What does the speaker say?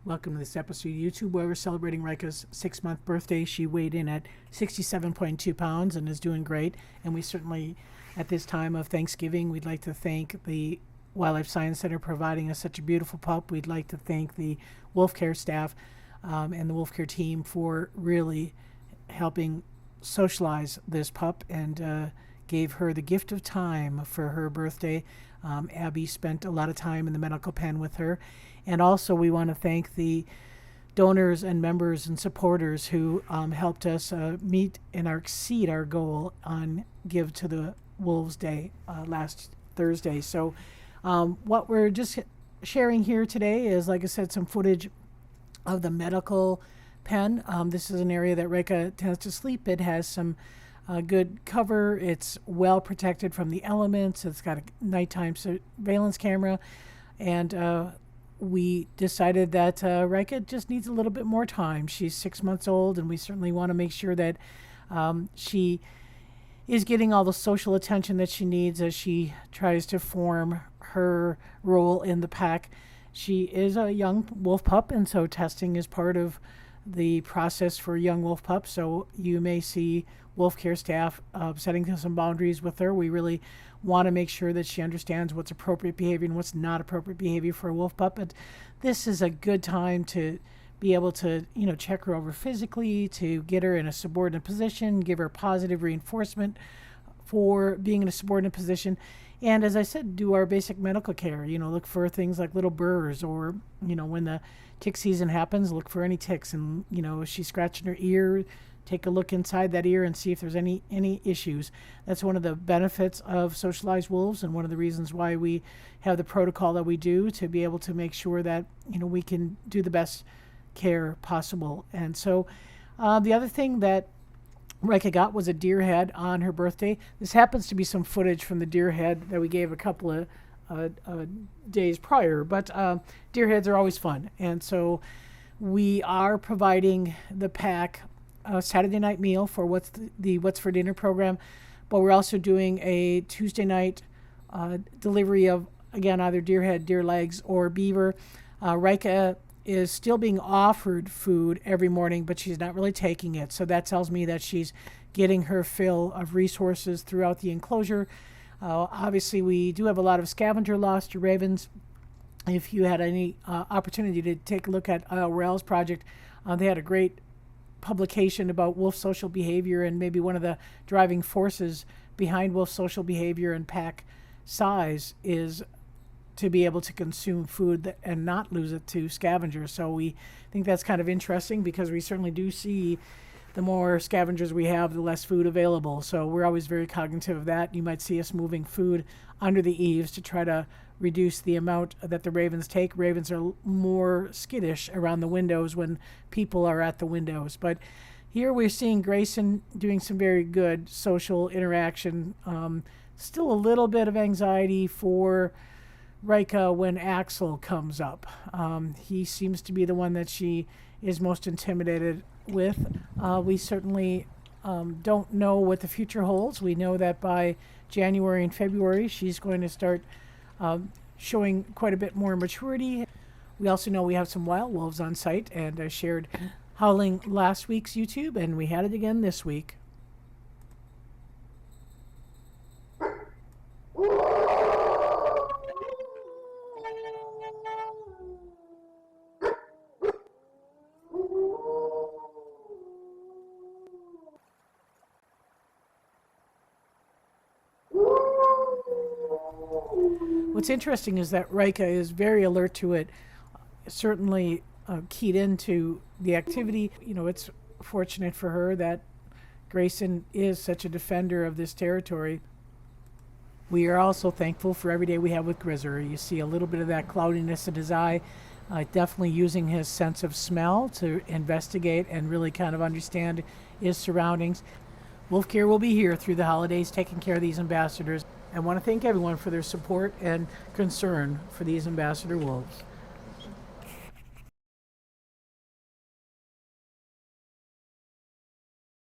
Welcome to this episode of YouTube where we're celebrating Rika's 6-month birthday. She weighed in at 67.2 pounds and is doing great. And we certainly, at this time of Thanksgiving, we'd like to thank the Wildlife Science Center providing us such a beautiful pup. We'd like to thank the Wolf Care staff and the Wolf Care team for really helping socialize this pup and gave her the gift of time for her birthday. Abby spent a lot of time in the medical pen with her. And also we want to thank the donors and members and supporters who helped us meet and exceed our goal on Give to the Wolves Day last Thursday. So what we're just sharing here today is, like I said, some footage of the medical pen. This is an area that Rika tends to sleep. It has some good cover. It's well protected from the elements. It's got a nighttime surveillance camera. And we decided that Rika just needs a little bit more time. She's 6 months old, and we certainly want to make sure that she is getting all the social attention that she needs as she tries to form her role in the pack. She is a young wolf pup, and so testing is part of the process for young wolf pups. So you may see Wolf Care staff setting some boundaries with her. We really want to make sure that she understands what's appropriate behavior and what's not appropriate behavior for a wolf pup. But this is a good time to be able to, check her over physically, to get her in a subordinate position, give her positive reinforcement for being in a subordinate position. And as I said, do our basic medical care, look for things like little burrs, or, when the tick season happens, look for any ticks. And, if she's scratching her ear, take a look inside that ear and see if there's any issues. That's one of the benefits of socialized wolves, and one of the reasons why we have the protocol that we do, to be able to make sure that, we can do the best care possible. And so the other thing that Rika got was a deer head on her birthday. This happens to be some footage from the deer head that we gave a couple of days prior, but deer heads are always fun. And so we are providing the pack a Saturday night meal for What's for Dinner program, but we're also doing a Tuesday night delivery of, again, either deer head, deer legs, or beaver. Rika is still being offered food every morning, but she's not really taking it. So that tells me that she's getting her fill of resources throughout the enclosure. Obviously, we do have a lot of scavenger loss to ravens. If you had any opportunity to take a look at Rail's project, they had a great publication about wolf social behavior, and maybe one of the driving forces behind wolf social behavior and pack size is to be able to consume food and not lose it to scavengers. So we think that's kind of interesting, because we certainly do see the more scavengers we have, the less food available. So we're always very cognitive of that. You might see us moving food under the eaves to try to reduce the amount that the ravens take. Ravens are more skittish around the windows when people are at the windows. But here we're seeing Grayson doing some very good social interaction. Still a little bit of anxiety for Rika when Axel comes up. He seems to be the one that she is most intimidated with. We certainly don't know what the future holds. We know that by January and February, she's going to start showing quite a bit more maturity. We also know we have some wild wolves on site, and I shared howling last week's YouTube, and we had it again this week. What's interesting is that Rika is very alert to it, certainly keyed into the activity. It's fortunate for her that Grayson is such a defender of this territory. We are also thankful for every day we have with Grizzer. You see a little bit of that cloudiness in his eye, definitely using his sense of smell to investigate and really kind of understand his surroundings. Wolf Care will be here through the holidays, taking care of these ambassadors. I want to thank everyone for their support and concern for these ambassador wolves.